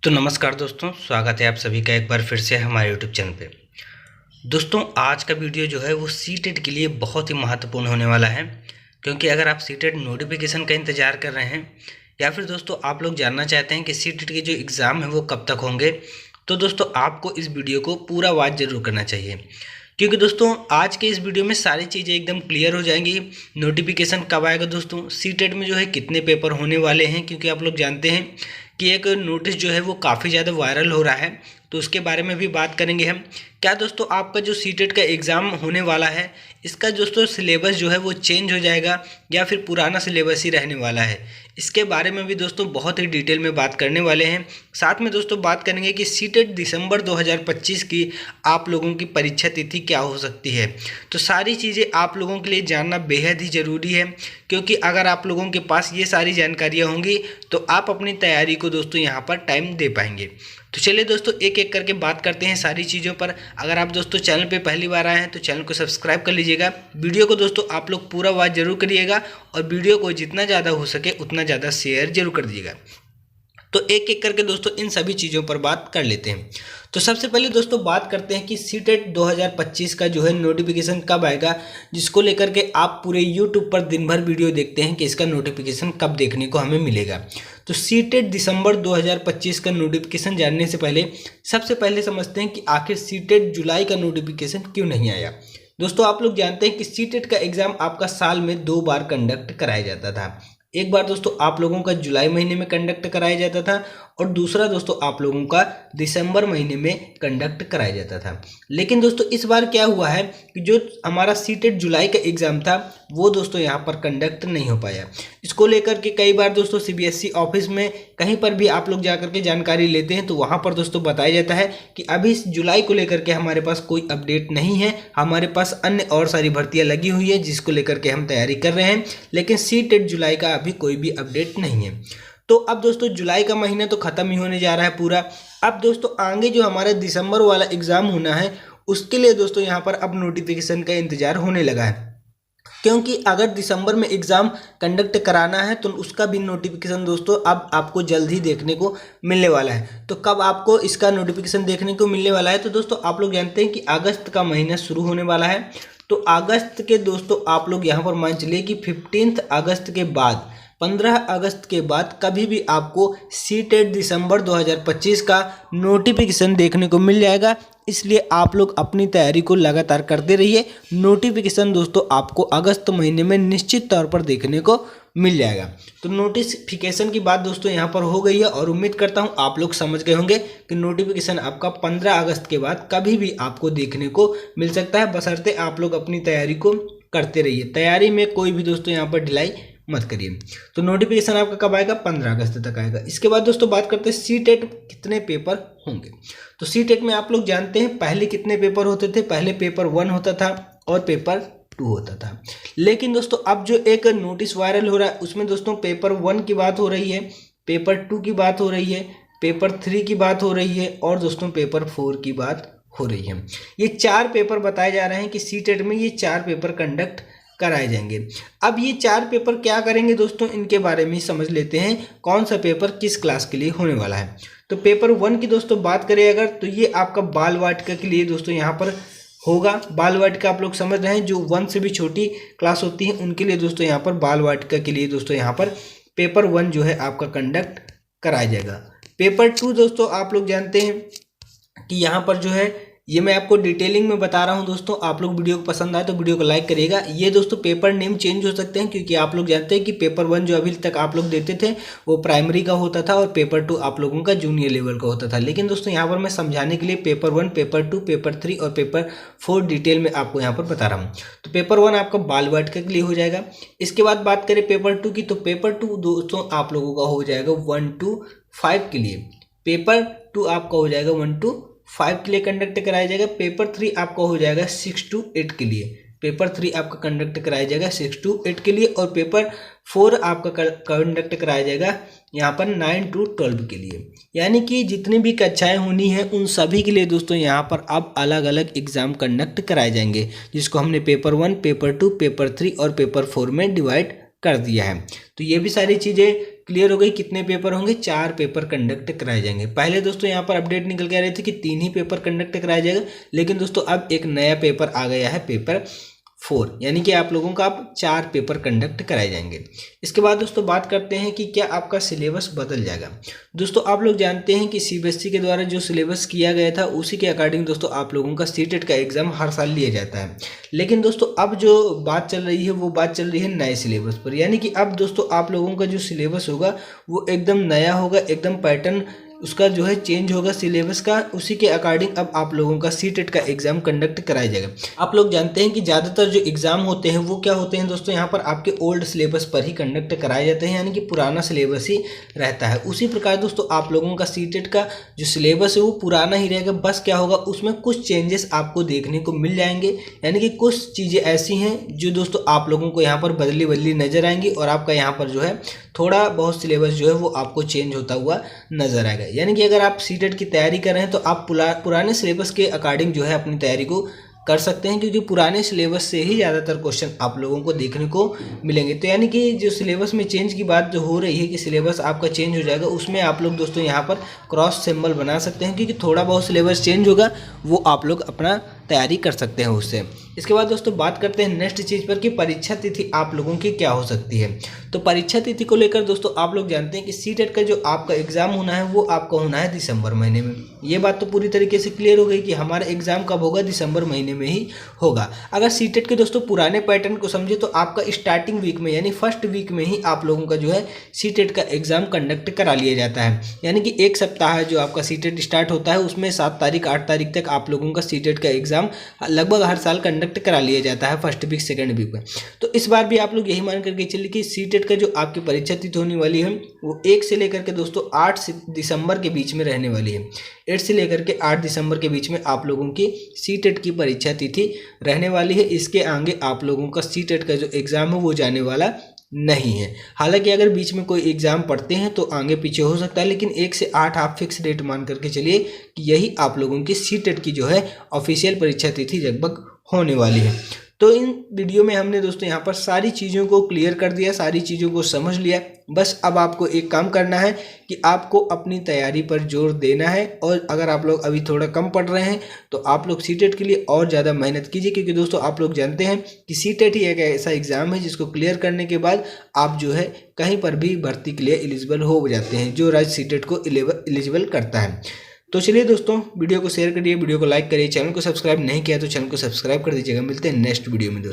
तो नमस्कार दोस्तों, स्वागत है आप सभी का एक बार फिर से हमारे यूट्यूब चैनल पे। दोस्तों आज का वीडियो जो है वो सीटेट के लिए बहुत ही महत्वपूर्ण होने वाला है, क्योंकि अगर आप सीटेट नोटिफिकेशन का इंतज़ार कर रहे हैं या फिर दोस्तों आप लोग जानना चाहते हैं कि सीटेट के जो एग्ज़ाम है वो कब तक होंगे, तो दोस्तों आपको इस वीडियो को पूरा वॉच जरूर करना चाहिए। क्योंकि दोस्तों आज के इस वीडियो में सारी चीज़ें एकदम क्लियर हो जाएंगी। नोटिफिकेशन कब आएगा दोस्तों, सीटेट में जो है कितने पेपर होने वाले हैं, क्योंकि आप लोग जानते हैं कि एक नोटिस जो है वो काफ़ी ज़्यादा वायरल हो रहा है, तो उसके बारे में भी बात करेंगे हम। क्या दोस्तों आपका जो सीटेट का एग्ज़ाम होने वाला है, इसका दोस्तों सिलेबस जो है वो चेंज हो जाएगा या फिर पुराना सिलेबस ही रहने वाला है, इसके बारे में भी दोस्तों बहुत ही डिटेल में बात करने वाले हैं। साथ में दोस्तों बात करेंगे कि सीटेट दिसंबर 2025 की आप लोगों की परीक्षा तिथि क्या हो सकती है। तो सारी चीज़ें आप लोगों के लिए जानना बेहद ही ज़रूरी है, क्योंकि अगर आप लोगों के पास ये सारी जानकारियाँ होंगी तो आप अपनी तैयारी को दोस्तों यहाँ पर टाइम दे पाएंगे। तो चलिए दोस्तों एक एक करके बात करते हैं सारी चीज़ों पर। अगर आप दोस्तों चैनल पे पहली बार आए हैं तो चैनल को सब्सक्राइब कर लीजिएगा। वीडियो को दोस्तों आप लोग पूरा वॉच जरूर करिएगा और वीडियो को जितना ज़्यादा हो सके उतना ज़्यादा शेयर जरूर कर दीजिएगा। तो एक एक करके दोस्तों इन सभी चीज़ों पर बात कर लेते हैं। तो सबसे पहले दोस्तों बात करते हैं कि सीटेट 2025 का जो है नोटिफिकेशन कब आएगा, जिसको लेकर के आप पूरे यूट्यूब पर दिन भर वीडियो देखते हैं कि इसका नोटिफिकेशन कब देखने को हमें मिलेगा। तो सीटेट दिसंबर 2025 का नोटिफिकेशन जानने से पहले सबसे पहले समझते हैं कि आखिर सीटेट जुलाई का नोटिफिकेशन क्यों नहीं आया। दोस्तों आप लोग जानते हैं कि सीटेट का एग्ज़ाम आपका साल में 2 बार कंडक्ट कराया जाता था। एक बार दोस्तों आप लोगों का जुलाई महीने में कंडक्ट कराया जाता था और दूसरा दोस्तों आप लोगों का दिसंबर महीने में कंडक्ट कराया जाता था। लेकिन दोस्तों इस बार क्या हुआ है कि जो हमारा सीटेट जुलाई का एग्ज़ाम था वो दोस्तों यहाँ पर कंडक्ट नहीं हो पाया। इसको लेकर के कई बार दोस्तों सीबीएसई ऑफिस में कहीं पर भी आप लोग जाकर के जानकारी लेते हैं तो वहाँ पर दोस्तों बताया जाता है कि अभी जुलाई को लेकर के हमारे पास कोई अपडेट नहीं है, हमारे पास अन्य और सारी भर्तियाँ लगी हुई है जिसको लेकर के हम तैयारी कर रहे हैं, लेकिन सीटेट जुलाई का अभी कोई भी अपडेट नहीं है। तो अब दोस्तों जुलाई का महीना तो ख़त्म ही होने जा रहा है पूरा। अब दोस्तों आगे जो हमारा दिसंबर वाला एग्ज़ाम होना है उसके लिए दोस्तों यहाँ पर अब नोटिफिकेशन का इंतज़ार होने लगा है, क्योंकि अगर दिसंबर में एग्ज़ाम कंडक्ट कराना है तो उसका भी नोटिफिकेशन दोस्तों अब आपको जल्द ही देखने को मिलने वाला है। तो कब आपको इसका नोटिफिकेशन देखने को मिलने वाला है, तो दोस्तों आप लोग जानते हैं कि अगस्त का महीना शुरू होने वाला है। तो अगस्त के दोस्तों आप लोग यहाँ पर मान चलिए कि 15 अगस्त के बाद 15 अगस्त के बाद कभी भी आपको सीटेट दिसंबर 2025 का नोटिफिकेशन देखने को मिल जाएगा। इसलिए आप लोग अपनी तैयारी को लगातार करते रहिए। नोटिफिकेशन दोस्तों आपको अगस्त महीने में निश्चित तौर पर देखने को मिल जाएगा। तो नोटिफिकेशन की बात दोस्तों यहाँ पर हो गई है और उम्मीद करता हूँ आप लोग समझ गए होंगे कि नोटिफिकेशन आपका 15 अगस्त के बाद कभी भी आपको देखने को मिल सकता है, बशर्ते आप लोग अपनी तैयारी को करते रहिए। तैयारी में कोई भी दोस्तों यहाँ पर ढिलाई मत करिए। तो नोटिफिकेशन आपका कब आएगा, 15 अगस्त तक आएगा। इसके बाद दोस्तों बात करते हैं सीटेट कितने पेपर होंगे। तो सीटेट में आप लोग जानते हैं पहले कितने पेपर होते थे, पहले पेपर 1 होता था और पेपर 2 होता था। लेकिन दोस्तों अब जो एक नोटिस वायरल हो रहा है उसमें दोस्तों पेपर 1 की बात हो रही है, पेपर 2 की बात हो रही है, पेपर 3 की बात हो रही है और दोस्तों पेपर 4 की बात हो रही है। ये 4 पेपर बताए जा रहे हैं कि सीटेट में ये 4 पेपर कंडक्ट कराए जाएंगे। अब ये 4 पेपर क्या करेंगे दोस्तों, इनके बारे में समझ लेते हैं कौन सा पेपर किस क्लास के लिए होने वाला है। तो पेपर 1 की दोस्तों बात करें अगर, तो ये आपका बाल वाटिका के लिए दोस्तों यहाँ पर होगा। बाल वाटिका आप लोग समझ रहे हैं, जो 1 से भी छोटी क्लास होती है उनके लिए दोस्तों यहाँ पर बाल वाटिका के लिए दोस्तों यहाँ पर पेपर 1 जो है आपका कंडक्ट कराया जाएगा। पेपर 2 दोस्तों आप लोग जानते हैं कि यहाँ पर जो है ये मैं आपको डिटेलिंग में बता रहा हूँ दोस्तों। आप लोग वीडियो को पसंद आए तो वीडियो को लाइक करिएगा। ये दोस्तों पेपर नेम चेंज हो सकते हैं, क्योंकि आप लोग जानते हैं कि पेपर 1 जो अभी तक आप लोग देते थे वो प्राइमरी का होता था और पेपर 2 आप लोगों का जूनियर लेवल का होता था। लेकिन दोस्तों यहाँ पर मैं समझाने के लिए पेपर 1, पेपर 2, पेपर 3 और पेपर 4 डिटेल में आपको यहाँ पर बता रहा हूँ। तो पेपर 1 आपका बाल वाटिका के लिए हो जाएगा। इसके बाद बात करें पेपर 2 की, तो पेपर 2 दोस्तों आप लोगों का हो जाएगा 1 to 5 के लिए। पेपर 2 आपका हो जाएगा 1 to 5 के लिए कंडक्ट कराया जाएगा। पेपर 3 आपका हो जाएगा 6 to 8 के लिए। पेपर 3 आपका कंडक्ट कराया जाएगा 6 to 8 के लिए और पेपर 4 आपका कंडक्ट कराया जाएगा यहाँ पर 9 to 12 के लिए। यानी कि जितनी भी कक्षाएं होनी हैं उन सभी के लिए दोस्तों यहाँ पर अब अलग अलग एग्ज़ाम कंडक्ट कराए जाएंगे, जिसको हमने पेपर 1, पेपर 2, पेपर 3 और पेपर 4 में डिवाइड कर दिया है। तो ये भी सारी चीज़ें क्लियर हो गई। कितने पेपर होंगे? 4 पेपर कंडक्ट कराए जाएंगे। पहले दोस्तों यहाँ पर अपडेट निकल के आ रही थी कि 3 ही पेपर कंडक्ट कराया जाएगा, लेकिन दोस्तों अब एक नया पेपर आ गया है, पेपर 4, यानी कि आप लोगों का अब 4 पेपर कंडक्ट कराए जाएंगे। इसके बाद दोस्तों बात करते हैं कि क्या आपका सिलेबस बदल जाएगा। दोस्तों आप लोग जानते हैं कि सीबीएसई के द्वारा जो सिलेबस किया गया था उसी के अकॉर्डिंग दोस्तों आप लोगों का सीटेट का एग्जाम हर साल लिया जाता है। लेकिन दोस्तों अब जो बात चल रही है वो बात चल रही है नए सिलेबस पर, यानी कि अब दोस्तों आप लोगों का जो सिलेबस होगा वो एकदम नया होगा, एकदम पैटर्न उसका जो है चेंज होगा सिलेबस का। उसी के अकॉर्डिंग अब आप लोगों का सीटेट का एग्जाम कंडक्ट कराया जाएगा। आप लोग जानते हैं कि ज़्यादातर जो एग्जाम होते हैं वो क्या होते हैं दोस्तों, यहाँ पर आपके ओल्ड सिलेबस पर ही कंडक्ट कराए जाते हैं, यानी कि पुराना सिलेबस ही रहता है। उसी प्रकार दोस्तों आप लोगों का सीटेट का जो सिलेबस है वो पुराना ही रहेगा, बस क्या होगा उसमें कुछ चेंजेस आपको देखने को मिल जाएंगे, यानी कि कुछ चीज़ें ऐसी हैं जो दोस्तों आप लोगों को यहाँ पर बदली नजर आएंगी और आपका यहाँ पर जो है थोड़ा बहुत सिलेबस जो है वो आपको चेंज होता हुआ नजर आएगा। यानी कि अगर आप सीटेट की तैयारी कर रहे हैं तो आप पुराने सिलेबस के अकॉर्डिंग जो है अपनी तैयारी को कर सकते हैं, क्योंकि पुराने सिलेबस से ही ज़्यादातर क्वेश्चन आप लोगों को देखने को मिलेंगे। तो यानी कि जो सिलेबस में चेंज की बात जो हो रही है कि सिलेबस आपका चेंज हो जाएगा, उसमें आप लोग दोस्तों यहाँ पर क्रॉस सिंबल बना सकते हैं, क्योंकि थोड़ा बहुत सिलेबस चेंज होगा वो आप लोग अपना तैयारी कर सकते हैं उससे। इसके बाद दोस्तों बात करते हैं नेक्स्ट चीज़ पर कि परीक्षा तिथि आप लोगों की क्या हो सकती है। तो परीक्षा तिथि को लेकर दोस्तों आप लोग जानते हैं कि सीटेट का जो आपका एग्ज़ाम होना है वो आपका होना है दिसंबर महीने में। ये बात तो पूरी तरीके से क्लियर हो गई कि हमारा एग्ज़ाम कब होगा, दिसंबर महीने में ही होगा। अगर सीटेट के दोस्तों पुराने पैटर्न को समझे तो आपका स्टार्टिंग वीक में यानी फर्स्ट वीक में ही आप लोगों का जो है सीटेट का एग्ज़ाम कंडक्ट करा लिया जाता है। यानी कि एक सप्ताह जो आपका सीटेट स्टार्ट होता है उसमें 7 तारीख 8 तारीख तक आप लोगों का सीटेट का एग्ज़ाम लगभग हर साल कंडक्ट करा लिया जाता है फर्स्ट वीक सेकंड वीक में। तो इस बार भी आप लोग यही मान करके चलिए कि सीटेट का जो आपकी परीक्षा तिथि होने वाली है वो 1 से लेकर के दोस्तों 8 दिसंबर के बीच में रहने वाली है। 8 से लेकर के 8 दिसंबर के बीच में आप लोगों की सीटेट की परीक्षा तिथि रहने वाली है। इसके आगे आप लोगों का सीटेट का जो एग्ज़ाम है वो जाने वाला नहीं है। हालांकि अगर बीच में कोई एग्ज़ाम पढ़ते हैं तो आगे पीछे हो सकता है, लेकिन 1 से 8 आप फिक्स डेट मान करके चलिए कि यही आप लोगों की सीटेट की जो है ऑफिशियल परीक्षा तिथि लगभग होने वाली है। तो इन वीडियो में हमने दोस्तों यहाँ पर सारी चीज़ों को क्लियर कर दिया, सारी चीज़ों को समझ लिया। बस अब आपको एक काम करना है कि आपको अपनी तैयारी पर जोर देना है, और अगर आप लोग अभी थोड़ा कम पढ़ रहे हैं तो आप लोग सीटेट के लिए और ज़्यादा मेहनत कीजिए, क्योंकि दोस्तों आप लोग जानते हैं कि सीटेट ही एक ऐसा एग्ज़ाम है जिसको क्लियर करने के बाद आप जो है कहीं पर भी भर्ती के लिए एलिजिबल हो जाते हैं, जो राज्य सीटेट को एलिजिबल करता है। तो चलिए दोस्तों वीडियो को शेयर करिए, वीडियो को लाइक करिए, चैनल को सब्सक्राइब नहीं किया तो चैनल को सब्सक्राइब कर दीजिएगा। मिलते हैं नेक्स्ट वीडियो में दोस्तों।